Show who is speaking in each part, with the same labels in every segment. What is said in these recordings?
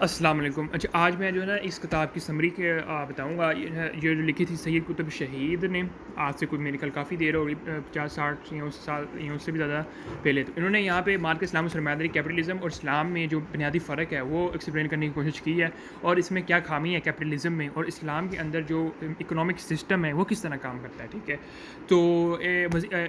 Speaker 1: السلام علیکم۔ اچھا، آج میں جو ہے نا اس کتاب کی سمری کے بتاؤں گا۔ یہ جو لکھی تھی سید قطب شہید نے، آج سے کوئی میرے خیال کافی دیر ہو گئی، 50 60 یا اس سال یا اس سے بھی زیادہ پہلے۔ تو انہوں نے یہاں پہ مارکیٹ اسلام و سرمایہ داری، کیپٹلزم اور اسلام میں جو بنیادی فرق ہے وہ ایکسپلین کرنے کی کوشش کی ہے، اور اس میں کیا خامی ہے کیپٹلزم میں، اور اسلام کے اندر جو اکنامک سسٹم ہے وہ کس طرح کام کرتا ہے، ٹھیک ہے۔ تو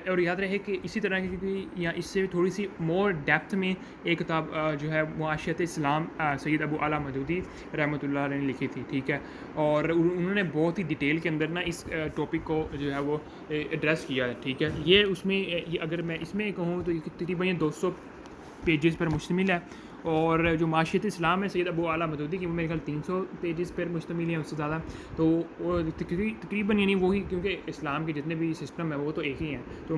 Speaker 1: اور یاد رہے کہ اسی طرح کی یا اس سے تھوڑی سی مور ڈیپتھ میں ایک کتاب جو ہے معاشیت اسلام، سید ابو اعلیٰ مودودی رحمۃ اللہ علیہ نے لکھی تھی، ٹھیک ہے۔ اور انہوں نے بہت ہی ڈیٹیل کے اندر نا اس ٹاپک کو جو ہے وہ ایڈریس کیا ہے، ٹھیک ہے۔ یہ اس میں اگر میں اس میں کہوں تو یہ تقریباً 200 پیجز پر مشتمل ہے، اور جو معاشیت اسلام ہے سید ابو اعلیٰ مودودی کی، وہ میرے خیال 300 پیجز پر مشتمل ہے، اس سے زیادہ۔ تو وہ تقریباً یعنی وہی، کیونکہ اسلام کے جتنے بھی سسٹم ہیں وہ تو ایک ہی ہیں، تو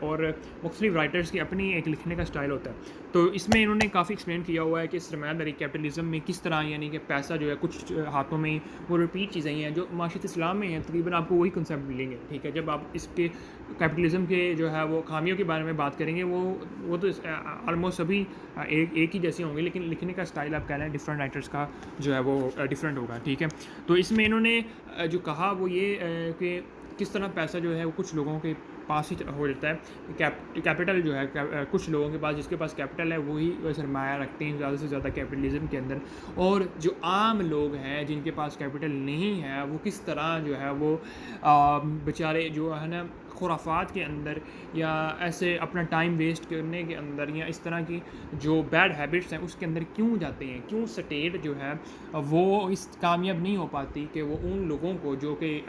Speaker 1: اور مختلف رائٹرز کی اپنی ایک لکھنے کا اسٹائل ہوتا ہے۔ تو اس میں انہوں نے کافی ایکسپلین کیا ہوا ہے کہ سرمایہ داری کیپٹلزم میں کس طرح، یعنی کہ پیسہ جو ہے کچھ ہاتھوں میں وہ ریپیٹ چیزیں ہیں جو معاشیت اسلام میں ہیں، تقریباً آپ کو وہی کنسیپٹ ملیں گے، ٹھیک ہے۔ جب آپ اس کے کیپٹلزم کے جو ہے وہ خامیوں کے بارے میں بات کریں گے، وہ تو آلموسٹ سبھی ایک ہی جیسے ہوں گے، لیکن لکھنے کا اسٹائل آپ کہہ رہے ہیں ڈفرینٹ رائٹرس کا جو ہے وہ ڈفرینٹ ہوگا، ٹھیک ہے۔ تو اس میں انہوں نے جو کہا وہ یہ کہ کس طرح پیسہ جو ہے وہ کچھ لوگوں کے پاس ہی ہو جاتا ہے، کیپٹل جو ہے کچھ لوگوں کے پاس، جس کے پاس کیپٹل ہے وہی سرمایہ رکھتے ہیں زیادہ سے زیادہ کیپٹلزم کے اندر، اور جو عام لوگ ہیں جن کے پاس کیپٹل نہیں ہے وہ کس طرح جو ہے وہ بیچارے جو ہے نا خرافات کے اندر، یا ایسے اپنا ٹائم ویسٹ کرنے کے اندر، یا اس طرح کی جو بیڈ ہیبٹس ہیں اس کے اندر کیوں جاتے ہیں، کیوں سٹیٹ جو ہے وہ اس کامیاب نہیں ہو پاتی کہ وہ ان لوگوں کو جو کہ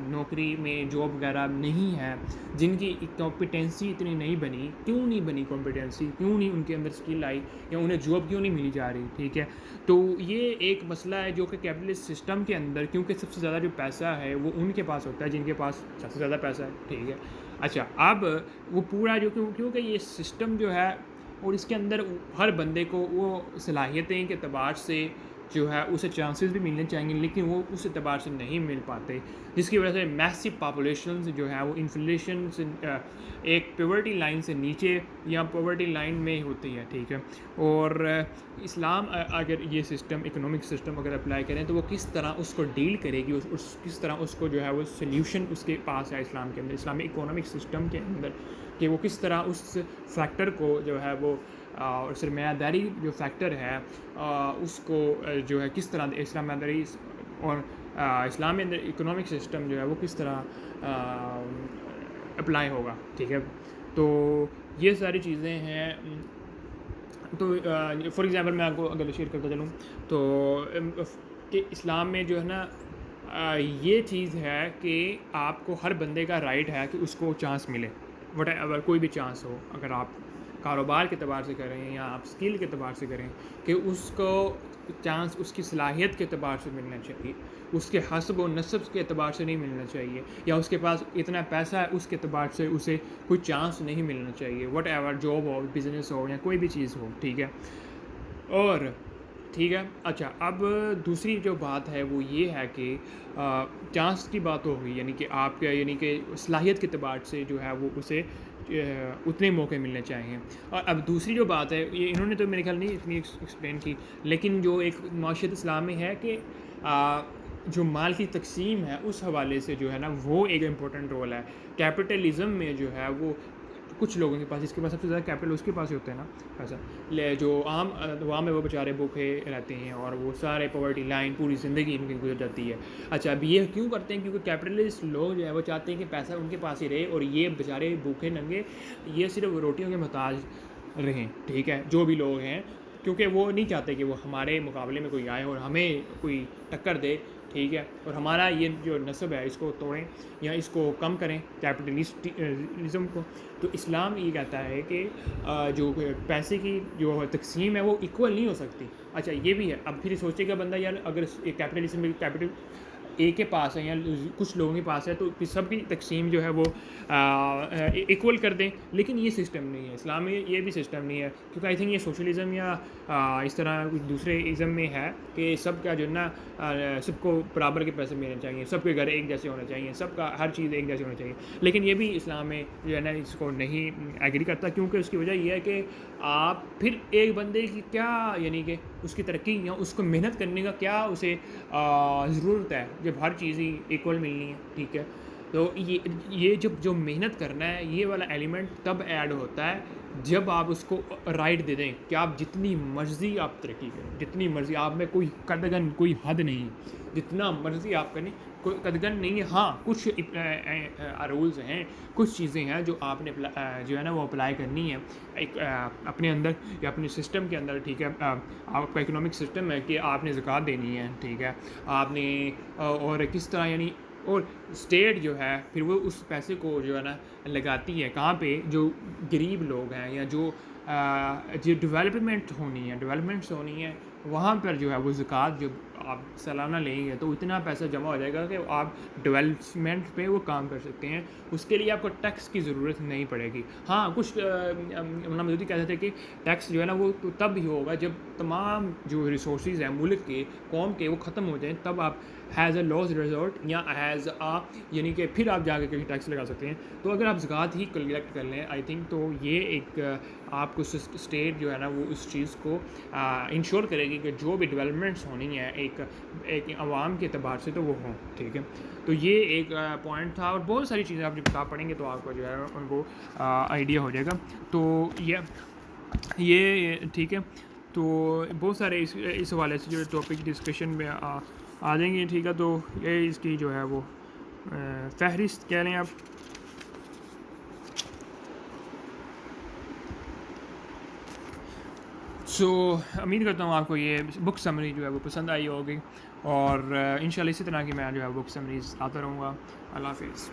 Speaker 1: نوکری میں جاب وغیرہ نہیں ہے، جن کی کمپیٹنسی اتنی نہیں بنی، کیوں نہیں بنی کمپیٹنسی، کیوں نہیں ان کے اندر اسکل آئی، یا انہیں جاب کیوں نہیں ملی جا رہی، ٹھیک ہے۔ تو یہ ایک مسئلہ ہے جو کہ کیپٹلسٹ سسٹم کے اندر، کیونکہ سب سے زیادہ جو پیسہ ہے وہ ان کے پاس ہوتا ہے جن کے پاس سب سے زیادہ پیسہ ہے، ٹھیک ہے۔ اچھا، اب وہ پورا جو کیونکہ یہ سسٹم جو ہے، اور اس کے اندر ہر بندے کو وہ صلاحیتیں کے اعتبار سے جو ہے اسے چانسز بھی ملنے چاہیے، لیکن وہ اس اعتبار سے نہیں مل پاتے، جس کی وجہ سے میسو پاپولیشنز جو ہے وہ انفلیشن سے ایک پیورٹی لائن سے نیچے یا پیورٹی لائن میں ہوتی ہے، ٹھیک ہے۔ اور اسلام اگر یہ سسٹم، اکنامک سسٹم اگر اپلائی کریں تو وہ کس طرح اس کو ڈیل کرے گی، کس طرح اس کو جو ہے وہ سلیوشن اس کے پاس ہے اسلام کے اندر، اسلامی اکنامک سسٹم کے اندر، کہ وہ کس طرح اس فیکٹر کو جو ہے وہ اور سرمایہ داری جو فیکٹر ہے اس کو جو ہے کس طرح سرمایہ داری اور اسلام میں اندر اکنامک سسٹم جو ہے وہ کس طرح اپلائی ہوگا، ٹھیک ہے۔ تو یہ ساری چیزیں ہیں۔ تو فار ایگزامپل میں آپ کو اگر شیئر کرتا چلوں تو کہ اسلام میں جو ہے نا یہ چیز ہے کہ آپ کو ہر بندے کا رائٹ ہے کہ اس کو چانس ملے، وٹ ایور کوئی بھی چانس ہو، اگر آپ کاروبار کے اعتبار سے کریں یا آپ اسکل کے اعتبار سے کریں، کہ اس کو چانس اس کی صلاحیت کے اعتبار سے ملنا چاہیے، اس کے حسب و نسب کے اعتبار سے نہیں ملنا چاہیے، یا اس کے پاس اتنا پیسہ ہے اس کے اعتبار سے اسے کوئی چانس نہیں ملنا چاہیے، وٹ ایور جاب ہو، بزنس ہو، یا کوئی بھی چیز ہو، ٹھیک ہے۔ اور ٹھیک ہے، اچھا، اب دوسری جو بات ہے وہ یہ ہے کہ چانس کی بات ہو گئی، یعنی کہ آپ کے یعنی کہ صلاحیت کے اعتبار سے جو ہے وہ اسے اتنے موقع ملنے چاہیے۔ اور اب دوسری جو بات ہے، یہ انہوں نے تو میرے خیال نہیں اتنی ایکسپلین کی، لیکن جو ایک معاشیت اسلام میں ہے کہ جو مال کی تقسیم ہے اس حوالے سے جو ہے نا وہ ایک امپورٹنٹ رول ہے۔ کیپٹلزم میں جو ہے وہ کچھ لوگوں کے پاس، جس کے پاس سب سے زیادہ کیپٹل اس کے پاس ہی ہوتا ہے نا پیسہ، جو عام عوام ہے وہ بیچارے بھوکے رہتے ہیں، اور وہ سارے پاورٹی لائن پوری زندگی ان کی گزر جاتی ہے۔ اچھا، اب یہ کیوں کرتے ہیں؟ کیونکہ کیپٹلسٹ لوگ جو ہے وہ چاہتے ہیں کہ پیسہ ان کے پاس ہی رہے، اور یہ بیچارے بھوکے ننگے یہ صرف روٹیوں کے محتاج رہیں، ٹھیک ہے، جو بھی لوگ ہیں، کیونکہ وہ نہیں چاہتے کہ وہ ہمارے مقابلے میں کوئی آئے اور ہمیں کوئی ٹکر دے، ٹھیک ہے، اور ہمارا یہ جو نسب ہے اس کو توڑیں یا اس کو کم کریں، کیپٹلزم کو۔ تو اسلام یہ کہتا ہے کہ جو پیسے کی جو تقسیم ہے وہ ایکول نہیں ہو سکتی۔ اچھا، یہ بھی ہے۔ اب پھر سوچے گا بندہ، یار اگر کیپٹلزم میں کیپٹل ایک کے پاس ہے یا کچھ لوگوں کے پاس ہے تو سب کی تقسیم جو ہے وہ ایکول کر دیں. لیکن یہ سسٹم نہیں ہے اسلام میں, یہ بھی سسٹم نہیں ہے, کیونکہ آئی تھنک یہ سوشلزم یا اس طرح کچھ دوسرے ازم میں ہے کہ سب کا جو ہے نا سب کو برابر کے پیسے ملنے چاہیے, سب کے گھر ایک جیسے ہونے چاہیے, سب کا ہر چیز ایک جیسے ہونی چاہیے. لیکن یہ بھی اسلام میں جو ہے نا اس کو نہیں ایگری کرتا, کیونکہ اس کی وجہ یہ ہے کہ آپ پھر ایک بندے کی کیا یعنی کہ اس کی ترقی یا اس کو محنت کرنے کا کیا اسے ضرورت ہے جب ہر چیز ہی ایکول ملنی ہے. ٹھیک ہے, تو یہ جب جو محنت کرنا ہے یہ والا ایلیمنٹ تب ایڈ ہوتا ہے جب آپ اس کو رائٹ دے دیں کہ آپ جتنی مرضی آپ ترقی کریں, جتنی مرضی, آپ میں کوئی قدغن کوئی حد نہیں, جتنا مرضی آپ کریں کوئی قدغن نہیں ہے. ہاں کچھ رولز ہیں, کچھ چیزیں ہیں جو آپ نے جو ہے نا وہ اپلائی کرنی ہے ایک اپنے اندر یا اپنے سسٹم کے اندر. ٹھیک ہے, آپ کا اکنامک سسٹم ہے کہ آپ نے زکوٰۃ دینی ہے. ٹھیک ہے, آپ نے اور کس طرح یعنی, اور اسٹیٹ جو ہے پھر وہ اس پیسے کو جو ہے نا لگاتی ہے کہاں پہ, جو غریب لوگ ہیں یا جو ڈیولپمنٹس ہونی ہے وہاں پر جو ہے وہ زکوٰۃ جو آپ سالانہ لیں گے تو اتنا پیسہ جمع ہو جائے گا کہ آپ ڈیولپمنٹ پہ وہ کام کر سکتے ہیں. اس کے لیے آپ کو ٹیکس کی ضرورت نہیں پڑے گی. ہاں کچھ مولانا مودودی کہتے تھے کہ ٹیکس جو ہے نا وہ تب ہی ہوگا جب تمام جو ریسورسز ہیں ملک کے قوم کے وہ ختم ہو جائیں, تب آپ ہیز اے لاس ریزورٹ یا ہیز یعنی کہ پھر آپ جا کے کہیں ٹیکس لگا سکتے ہیں. تو اگر آپ زکوٰۃ ہی کلیکٹ کر لیں آئی تھنک تو یہ ایک آپ کو اسٹیٹ جو ہے نا وہ اس چیز کو انشور کرے گی کہ جو بھی ڈیولپمنٹس ہونی ہے ایک عوام کے اعتبار سے تو وہ ہوں. ٹھیک ہے, تو یہ ایک پوائنٹ تھا, اور بہت ساری چیزیں آپ جب کتاب پڑھیں گے تو آپ کو جو ہے ان کو آئیڈیا ہو جائے گا. تو یہ ٹھیک ہے, تو بہت سارے اس حوالے سے جو ٹاپک ڈسکشن میں آ جائیں گے. ٹھیک ہے, تو یہ اس کی جو ہے وہ فہرست کہہ لیں آپ. سو امید کرتا ہوں آپ کو یہ بک سمری جو ہے وہ پسند آئی ہوگی, اور انشاءاللہ اسی طرح کی میں جو ہے بک سمریز آتا رہوں گا. اللہ حافظ.